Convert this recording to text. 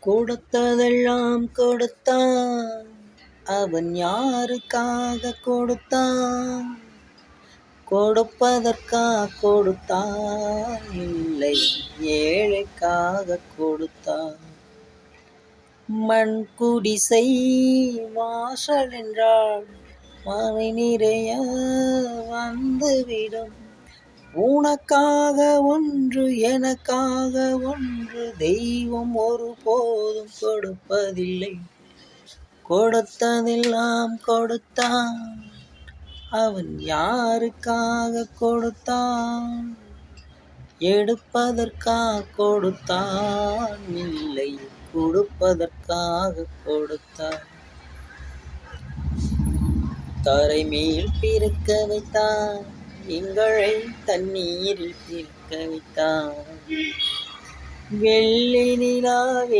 கொடுத்ததெல்லாம் கொடுத்தான், அவன் யாருக்காக கொடுத்தான்? கொடுப்பதற்கா கொடுத்தான், இல்லை ஏழைக்காக கொடுத்தான். மண் குடிசை வாசல் என்றால் மழை நிறைய வந்துவிடும். உனக்காக ஒன்று எனக்காக ஒன்று, தெய்வம் ஒருபோதும் கொடுப்பதில்லை. கொடுத்ததெல்லாம் கொடுத்தான், அவன் யாருக்காக கொடுத்தான்? எடுப்பதற்கா கொடுத்தான், இல்லை கொடுப்பதற்காக கொடுத்தான். தரை மேல் பிறக்க வைத்தான், எங்களை தண்ணீரில் பிறக்க வைத்தான். வெள்ளி நிலாவே